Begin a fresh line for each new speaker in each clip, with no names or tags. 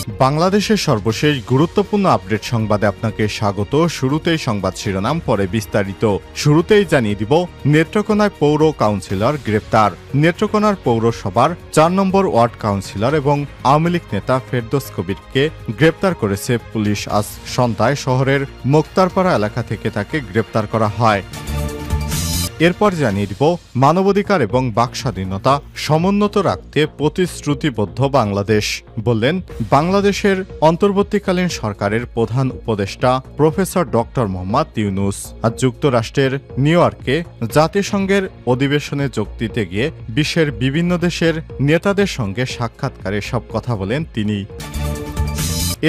বাংলাদেশের সর্বশেষ গুরুত্বপূর্ণ আপডেট সংবাদে আপনাকে স্বাগত। শুরুতেই সংবাদ শিরোনাম, পরে বিস্তারিত। শুরুতেই জানিয়ে দিব, নেত্রকোনায় পৌর কাউন্সিলর গ্রেপ্তার। নেত্রকোনার পৌরসভার ৪ নম্বর ওয়ার্ড কাউন্সিলর এবং আওয়ামী লীগ নেতা ফেরদৌস কবিরকে গ্রেপ্তার করেছে পুলিশ। আজ সন্ধ্যায় শহরের মোক্তারপাড়া এলাকা থেকে তাকে গ্রেপ্তার করা হয়। এরপর জানিয়ে দিব, মানবাধিকার এবং বাকস্বাধীনতা সমুন্নত রাখতে প্রতিশ্রুতিবদ্ধ বাংলাদেশ, বললেন বাংলাদেশের অন্তর্বর্তীকালীন সরকারের প্রধান উপদেষ্টা প্রফেসর ডক্টর মোহাম্মদ ইউনূস। আজ যুক্তরাষ্ট্রের নিউ ইয়র্কে জাতিসংঘের অধিবেশনে যোগ দিতে গিয়ে বিশ্বের বিভিন্ন দেশের নেতাদের সঙ্গে সাক্ষাৎকারে সব কথা বলেন তিনি।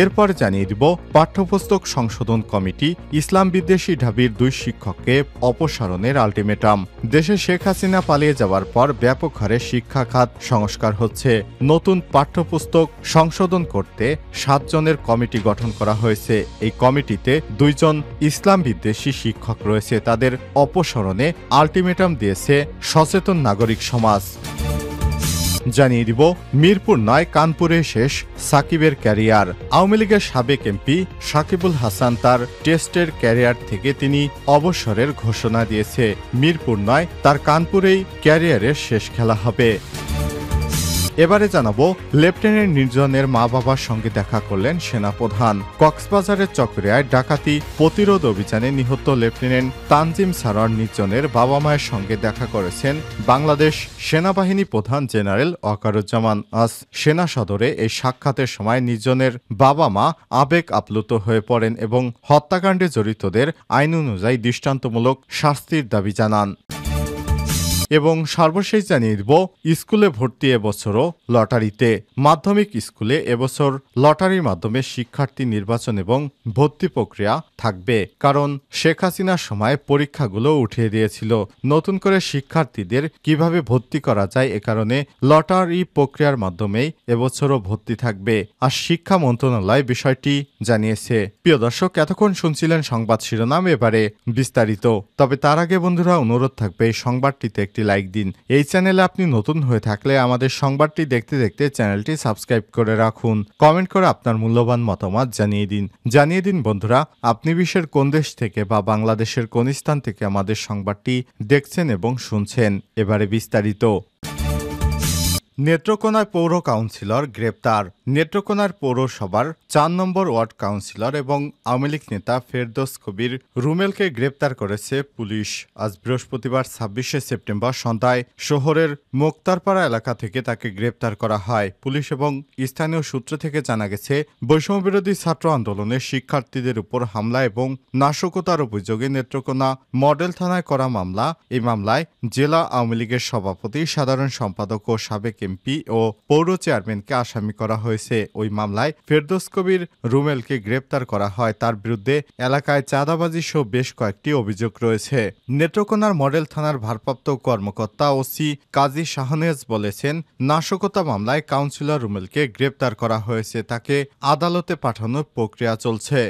এরপর জানিয়ে দিব, পাঠ্যপুস্তক সংশোধন কমিটি ইসলাম বিদ্বেষী ঢাবির 2 শিক্ষককে অপসারণের আলটিমেটাম। দেশে শেখ হাসিনা পালিয়ে যাওয়ার পর ব্যাপক হারে শিক্ষা খাত সংস্কার হচ্ছে। নতুন পাঠ্যপুস্তক সংশোধন করতে 7 জনের কমিটি গঠন করা হয়েছে। এই কমিটিতে 2 জন ইসলাম বিদ্বেষী শিক্ষক রয়েছে। তাদের অপসারণে আলটিমেটাম দিয়েছে সচেতন নাগরিক সমাজ। জানিয়ে দিব, মিরপুর নয়, কানপুরে শেষ সাকিবের ক্যারিয়ার। আওয়ামী লীগের সাবেক এমপি সাকিবুল হাসান তার টেস্টের ক্যারিয়ার থেকে তিনি অবসরের ঘোষণা দিয়েছে। মিরপুর নয়, তার কানপুরেই ক্যারিয়ারের শেষ খেলা হবে। এবারে জানাবো, লেফটেন্যান্ট নির্জনের মা বাবার সঙ্গে দেখা করলেন সেনাপ্রধান। কক্সবাজারের চকরিয়ায় ডাকাতি প্রতিরোধ অভিযানে নিহত লেফটেন্যান্ট তানজিম সারোয়ার নির্জনের বাবা মায়ের সঙ্গে দেখা করেছেন বাংলাদেশ সেনাবাহিনী প্রধান জেনারেল ওয়াকারুজ্জামান। আজ সেনা সদরে এই সাক্ষাতের সময় নির্জনের বাবা মা আবেগ আপ্লুত হয়ে পড়েন এবং হত্যাকাণ্ডে জড়িতদের আইন অনুযায়ী দৃষ্টান্তমূলক শাস্তির দাবি জানান। এবং সর্বশেষ জানিয়ে দিব, স্কুলে ভর্তি এবছরও লটারিতে। মাধ্যমিক স্কুলে এবছর লটারির মাধ্যমে শিক্ষার্থী নির্বাচন এবং ভর্তি প্রক্রিয়া থাকবে, কারণ শেখ হাসিনার সময় পরীক্ষাগুলো উঠিয়ে দিয়েছিল। নতুন করে শিক্ষার্থীদের কিভাবে ভর্তি করা যায়, এ কারণে লটারি প্রক্রিয়ার মাধ্যমেই এবছরও ভর্তি থাকবে। আর শিক্ষা মন্ত্রণালয় বিষয়টি জানিয়েছে। প্রিয় দর্শক, এতক্ষণ শুনছিলেন সংবাদ শিরোনাম, এবারে বিস্তারিত। তবে তার আগে বন্ধুরা, অনুরোধ থাকবে এই সংবাদটিতে একটি লাইক দিন। এই চ্যানেলে আপনি নতুন হয়ে থাকলে আমাদের সংবাদটি দেখতে দেখতে চ্যানেলটি সাবস্ক্রাইব করে রাখুন। কমেন্ট করে আপনার মূল্যবান মতামত জানিয়ে দিন বন্ধুরা, আপনি বিশ্বের কোন দেশ থেকে বা বাংলাদেশের কোন স্থান থেকে আমাদের সংবাদটি দেখছেন এবং শুনছেন। এবারে বিস্তারিত। নেত্রকোনায় পৌর কাউন্সিলর গ্রেপ্তার। নেত্রকোনার পৌরসভার 4 নম্বর ওয়ার্ড কাউন্সিলর এবং আওয়ামী লীগ নেতা ফেরদৌস কবির রুমেলকে গ্রেপ্তার করেছে পুলিশ। আজ বৃহস্পতিবার 26শে সেপ্টেম্বর সন্ধ্যায় শহরের মোক্তারপাড়া এলাকা থেকে তাকে গ্রেপ্তার করা হয়। পুলিশ এবং স্থানীয় সূত্র থেকে জানা গেছে, বৈষম্যবিরোধী ছাত্র আন্দোলনে শিক্ষার্থীদের উপর হামলা এবং নাশকতার অভিযোগে নেত্রকোনা মডেল থানায় করা মামলা। এই মামলায় জেলা আওয়ামী লীগের সভাপতি, সাধারণ সম্পাদক ও সাবেক এমপি ও পৌর চেয়ারম্যানকে আসামি করা হয়েছে। ওই মামলায় ফেরদৌস কবির রুমেলকে গ্রেপ্তার করা হয়। তার বিরুদ্ধে এলাকায় চাঁদাবাজি সহ বেশ কয়েকটি অভিযোগ রয়েছে। নেত্রকোনার মডেল থানার ভারপ্রাপ্ত কর্মকর্তা ওসি কাজী শাহনেজ বলেছেন, নাশকতা মামলায় কাউন্সিলর রুমেলকে গ্রেপ্তার করা হয়েছে। তাকে আদালতে পাঠানোর প্রক্রিয়া চলছে।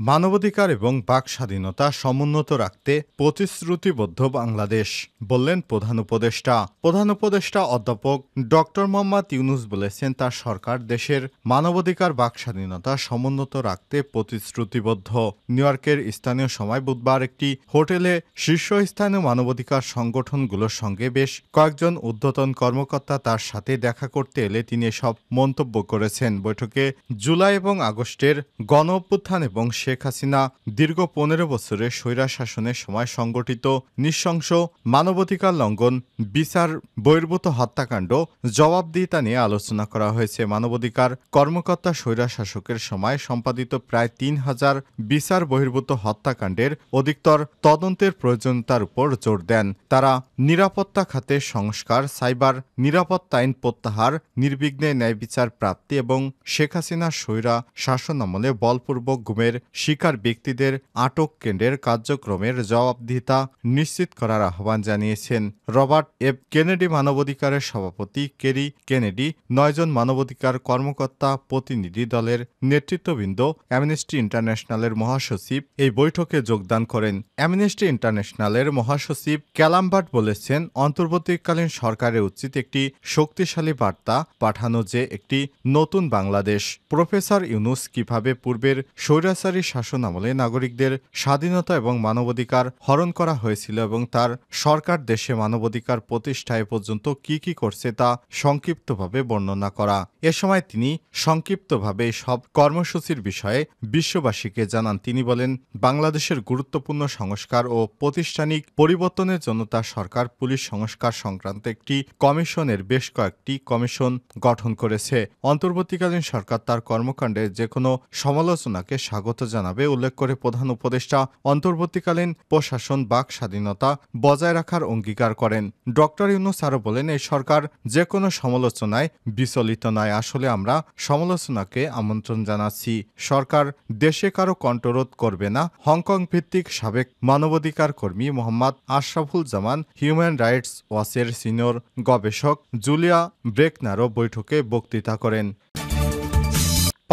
মানবাধিকার এবং বাকস্বাধীনতা সমুন্নত রাখতে প্রতিশ্রুতিবদ্ধ বাংলাদেশ, বললেন প্রধান উপদেষ্টা। প্রধান উপদেষ্টা অধ্যাপক ডক্টর মোহাম্মদ ইউনূস বলেছেন, তার সরকার দেশের মানবাধিকার বাকস্বাধীনতা সমুন্নত রাখতে প্রতিশ্রুতিবদ্ধ। নিউ ইয়র্কের স্থানীয় সময় বুধবার একটি হোটেলে শীর্ষস্থানীয় মানবাধিকার সংগঠনগুলোর সঙ্গে বেশ কয়েকজন ঊর্ধ্বতন কর্মকর্তা তার সাথে দেখা করতে এলে তিনি এসব মন্তব্য করেছেন। বৈঠকে জুলাই এবং আগস্টের গণ-অভ্যুত্থান এবং শেখ হাসিনা দীর্ঘ 15 বছরের স্বৈরাচার শাসনের সময় সংগঠিত নৃশংস মানবাধিকার লঙ্ঘন, বিচার বহির্ভূত হত্যাকাণ্ড, জবাবদিহিতা নিয়ে আলোচনা করা হয়েছে। মানবাধিকার কর্মকর্তা স্বৈরাচার শাসকের সময় সম্পাদিত প্রায় 3000 বিচার বহির্ভূত হত্যাকাণ্ডের অধিকতর তদন্তের প্রয়োজনীয়তার উপর জোর দেন। তারা নিরাপত্তা খাতে সংস্কার, সাইবার নিরাপত্তা আইন প্রত্যাহার, নির্বিঘ্নে ন্যায় বিচার প্রাপ্তি এবং শেখ হাসিনার স্বৈরা শাসন আমলে বলপূর্বক গুমের শিকার ব্যক্তিদের আটক কেন্দ্রের কার্যক্রমের জবাবদিহিতা নিশ্চিত করার আহ্বান জানিয়েছেন। রবার্ট এফ কেনেডি মানবাধিকারের সভাপতি কেরি কেনেডি, 9 জন মানবাধিকার কর্মকর্তা প্রতিনিধি দলের নেতৃত্ববৃন্দ, অ্যামনেস্টি ইন্টারন্যাশনালের মহাসচিব এই বৈঠকে যোগদান করেন। অ্যামনেস্টি ইন্টারন্যাশনালের মহাসচিব ক্যালামবার্ট বলেছেন, অন্তর্বর্তীকালীন সরকারের উচিত একটি শক্তিশালী বার্তা পাঠানো যে একটি নতুন বাংলাদেশ। প্রফেসর ইউনুস কিভাবে পূর্বের স্বৈরাচারী শাসন আমলে নাগরিকদের স্বাধীনতা এবং মানবাধিকার হরণ করা হয়েছিল এবং তার সরকার দেশে মানবাধিকার প্রতিষ্ঠায় পর্যন্ত কি করছে তা সংক্ষিপ্তভাবে বর্ণনা করা। এ সময় তিনি সংক্ষিপ্তভাবে সব কর্মসূচির বিষয়ে বিশ্ববাসীকে জানান। তিনি বলেন, বাংলাদেশের গুরুত্বপূর্ণ সংস্কার ও প্রাতিষ্ঠানিক পরিবর্তনের জন্য তার সরকার পুলিশ সংস্কার সংক্রান্ত একটি কমিশনের বেশ কয়েকটি কমিশন গঠন করেছে। অন্তর্বর্তীকালীন সরকার তার কর্মকাণ্ডে যে কোনো সমালোচনাকে স্বাগত জানাবে উল্লেখ করে প্রধান উপদেষ্টা অন্তর্বর্তীকালীন প্রশাসন বাক স্বাধীনতা বজায় রাখার অঙ্গীকার করেন। ডক্টর ইউনুস আরও বলেন, এই সরকার যে কোনো সমালোচনায় বিচলিত নয়। আসলে আমরা সমালোচনাকে আমন্ত্রণ জানাচ্ছি। সরকার দেশে কারো কণ্ঠরোধ করবে না। হংকং ভিত্তিক সাবেক মানবাধিকার কর্মী মোহাম্মদ আশরাফুল জামান, হিউম্যান রাইটস ওয়াচের সিনিয়র গবেষক জুলিয়া ব্রেকনারও বৈঠকে বক্তৃতা করেন।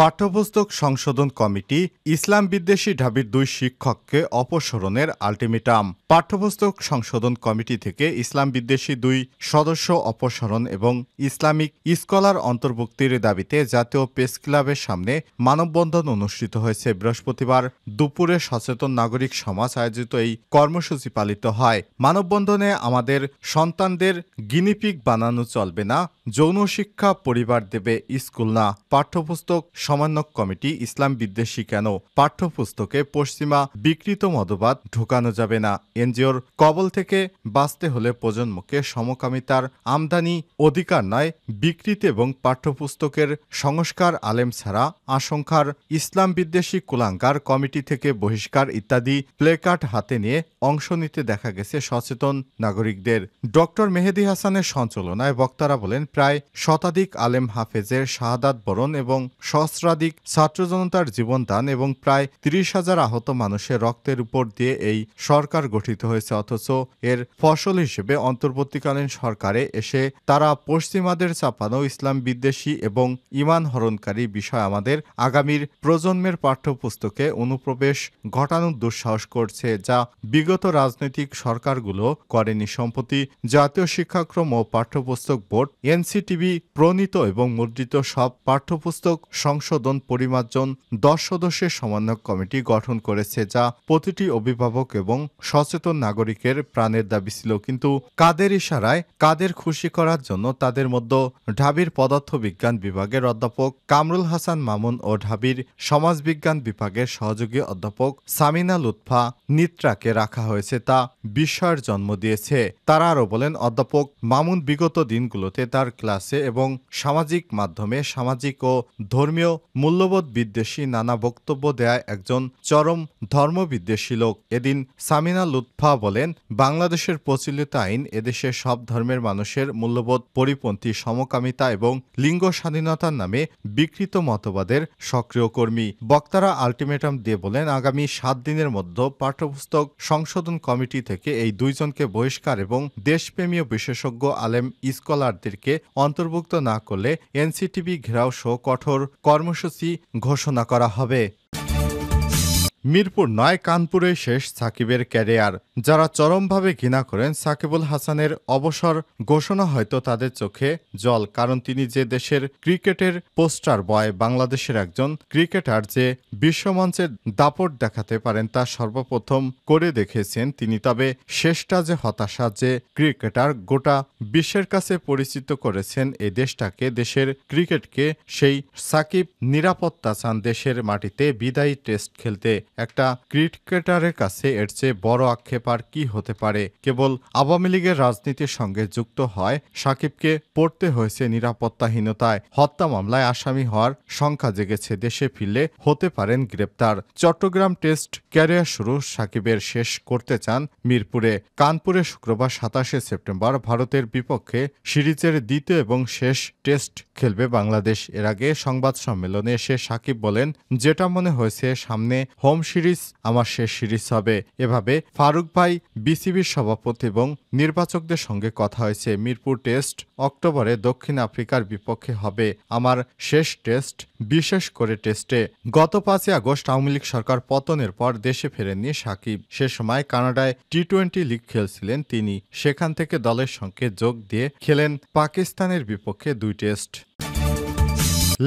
পাঠ্যপুস্তক সংশোধন কমিটি ইসলাম বিদ্বেষী ঢাবির 2 শিক্ষককে অপসারণের আলটিমেটাম। পাঠ্যপুস্তক সংশোধন কমিটি থেকে ইসলাম বিদ্বেষী 2 সদস্য অপসারণ এবং ইসলামিক স্কলার অন্তর্ভুক্তির দাবিতে জাতীয় প্রেস ক্লাবের সামনে মানববন্ধন অনুষ্ঠিত হয়েছে। বৃহস্পতিবার দুপুরে সচেতন নাগরিক সমাজ আয়োজিত এই কর্মসূচি পালিত হয়। মানববন্ধনে আমাদের সন্তানদের গিনিপিগ বানানো চলবে না, যৌন শিক্ষা পরিবার দেবে, স্কুল না। পাঠ্যপুস্তক সমন্বয়ক কমিটি ইসলাম বিদ্বেষী কেন? পাঠ্যপুস্তকে পশ্চিমা বিকৃত মতবাদ ঢোকানো যাবে না। এনজিওর কবল থেকে বাঁচতে হলে প্রজন্মকে সমকামিতার আমদানি অধিকার নয়, বিকৃতি এবং পাঠ্যপুস্তকের সংস্কার আলেম ছাড়া আশঙ্কার ইসলাম বিদ্বেষী কুলাঙ্গার কমিটি থেকে বহিষ্কার ইত্যাদি প্লেকার্ড হাতে নিয়ে অংশ নিতে দেখা গেছে সচেতন নাগরিকদের। ডক্টর মেহেদী হাসানের সঞ্চালনায় বক্তারা বলেন, প্রায় শতাধিক আলেম হাফেজের শাহাদাত বরণ এবং সহস্রাধিক ছাত্র জনতার জীবনদান এবং প্রায় 30,000 আহত মানুষের রক্তের উপর দিয়ে এই সরকার গঠিত হয়েছে। অথচ এর ফসল হিসেবে অন্তর্বর্তীকালীন সরকারে এসে তারা পশ্চিমাদের চাপানো ইসলাম বিদ্বেষী এবং ঈমান হরণকারী বিষয় আমাদের আগামীর প্রজন্মের পাঠ্যপুস্তকে অনুপ্রবেশ ঘটানোর দুঃসাহস করছে, যা বিগত রাজনৈতিক সরকারগুলো করেনি। সম্প্রতি জাতীয় শিক্ষাক্রম ও পাঠ্যপুস্তক বোর্ড এনসিটিবি প্রণীত এবং মুদ্রিত সব পাঠ্যপুস্তক সংশোধন পরিমার্জন 10 সদস্যের সমন্বয়ক কমিটি গঠন করেছে, যা প্রতিটি অভিভাবক এবং সচেতন নাগরিকের প্রাণের দাবি ছিল। কিন্তু কাদের ইশারায়, কাদের খুশি করার জন্য তাদের মধ্যে ঢাবির পদার্থবিজ্ঞান বিভাগের অধ্যাপক কামরুল হাসান মামুন ও ঢাবির সমাজবিজ্ঞান বিভাগের সহযোগী অধ্যাপক সামিনা লুৎফা নিত্রাকে রাখা হয়েছে তা বিস্ময়ের জন্ম দিয়েছে। তারা আরও বলেন, অধ্যাপক মামুন বিগত দিনগুলোতে তার ক্লাসে এবং সামাজিক মাধ্যমে সামাজিক ও ধর্মীয় মূল্যবোধ বিদ্বেষী নানা বক্তব্য দেয় একজন চরম ধর্মবিদ্বেষী লোক। এদিন সামিনা লুৎফা বলেন, বাংলাদেশের প্রচলিত আইন এদেশের সব ধর্মের মানুষের মূল্যবোধ পরিপন্থী, সমকামিতা এবং লিঙ্গ স্বাধীনতার নামে বিকৃত মতবাদের সক্রিয় কর্মী। বক্তারা আলটিমেটাম দিয়ে বলেন, আগামী 7 দিনের মধ্যে পাঠ্যপুস্তক সংশোধন কমিটি থেকে এই 2 জনকে বহিষ্কার এবং দেশপ্রেমীয় বিশেষজ্ঞ আলেম স্কলারদেরকে অন্তর্ভুক্ত না করলে এনসিটিবি ঘেরাও সহ কঠোর কর্মসূচি ঘোষণা করা হবে। মিরপুর 9 কানপুরে শেষ সাকিবের ক্যারিয়ার। যারা চরমভাবে ঘৃণা করেন সাকিবুল হাসানের অবসর ঘোষণা হয়তো তাদের চোখে জল, কারণ তিনি যে দেশের ক্রিকেটের পোস্টার বয়, বাংলাদেশের একজন ক্রিকেটার যে বিশ্বমঞ্চের দাপট দেখাতে পারেন তা সর্বপ্রথম করে দেখেছেন তিনি। তবে শেষটা যে হতাশা, যে ক্রিকেটার গোটা বিশ্বের কাছে পরিচিত করেছেন এই দেশটাকে, দেশের ক্রিকেটকে, সেই সাকিব নিরাপত্তা চান দেশের মাটিতে বিদায়ী টেস্ট খেলতে। একটা ক্রিকেটারের কাছে এর চেয়ে বড় আক্ষেপ আর কি হতে পারে? কেবল আওয়ামী লীগের রাজনীতির সঙ্গে যুক্ত হয় সাকিবকে পড়তে হয়েছে নিরাপত্তাহীনতায়। হত্যা মামলায় আসামি হওয়ার সংখ্যা জেগেছে। দেশে ফিরলে হতে পারেন গ্রেপ্তার। চট্টগ্রাম টেস্ট ক্যারিয়ার শুরু সাকিবের শেষ করতে চান মিরপুরে। কানপুরে শুক্রবার 27 সেপ্টেম্বর ভারতের বিপক্ষে সিরিজের দ্বিতীয় এবং শেষ টেস্ট খেলবে বাংলাদেশ। এর আগে সংবাদ সম্মেলনে এসে সাকিব বলেন, যেটা মনে হয়েছে সামনে হোম সিরিজ আমার শেষ সিরিজ হবে। এভাবে ফারুক ভাই বিসিবির সভাপতি এবং নির্বাচকদের সঙ্গে কথা হয়েছে। মিরপুর টেস্ট অক্টোবরে দক্ষিণ আফ্রিকার বিপক্ষে হবে আমার শেষ টেস্ট, বিশেষ করে টেস্টে। গত 5 আগস্ট আওয়ামী লীগ সরকার পতনের পর দেশে ফেরেননি সাকিব। সে সময় কানাডায় টি-20 লিগ খেলছিলেন তিনি। সেখান থেকে দলের সঙ্গে যোগ দিয়ে খেলেন পাকিস্তানের বিপক্ষে 2 টেস্ট।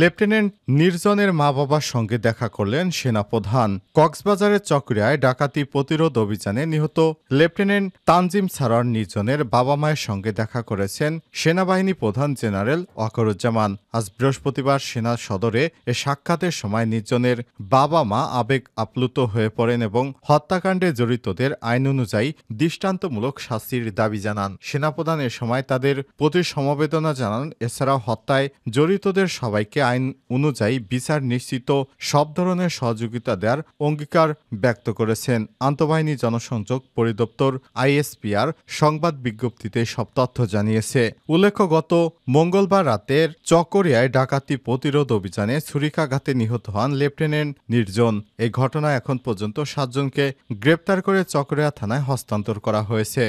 লেফটেন্যান্ট নির্জনের মা বাবার সঙ্গে দেখা করলেন সেনাপ্রধান। কক্সবাজারের চকরিয়ায় ডাকাতি প্রতিরোধ অভিযানে নিহত লেফটেন্যান্ট তানজিম সারোয়ার নির্জনের বাবা মায়ের সঙ্গে দেখা করেছেন সেনাবাহিনী প্রধান জেনারেল ওয়াকারুজ্জামান। আজ বৃহস্পতিবার সেনা সদরে এ সাক্ষাতের সময় নির্জনের বাবা মা আবেগ আপ্লুত হয়ে পড়েন এবং হত্যাকাণ্ডে জড়িতদের আইন অনুযায়ী দৃষ্টান্তমূলক শাস্তির দাবি জানান। সেনাপ্রধান এ সময় তাদের প্রতি সমবেদনা জানান। এছাড়াও হত্যায় জড়িতদের সবাইকে আইন অনুযায়ী বিচার নিশ্চিত সব ধরনের সহযোগিতা দেওয়ার অঙ্গীকার ব্যক্ত করেছেন। আন্তঃবাহিনী জনসংযোগ পরিদপ্তর আইএসপিআর সংবাদ বিজ্ঞপ্তিতে সব তথ্য জানিয়েছে। উল্লেখ্য, গত মঙ্গলবার রাতের চকরিয়ায় ডাকাতি প্রতিরোধ অভিযানে ছুরিকাঘাতে নিহত হন লেফটেন্যান্ট নির্জন। এই ঘটনায় এখন পর্যন্ত 7 জনকে গ্রেপ্তার করে চকরিয়া থানায় হস্তান্তর করা হয়েছে।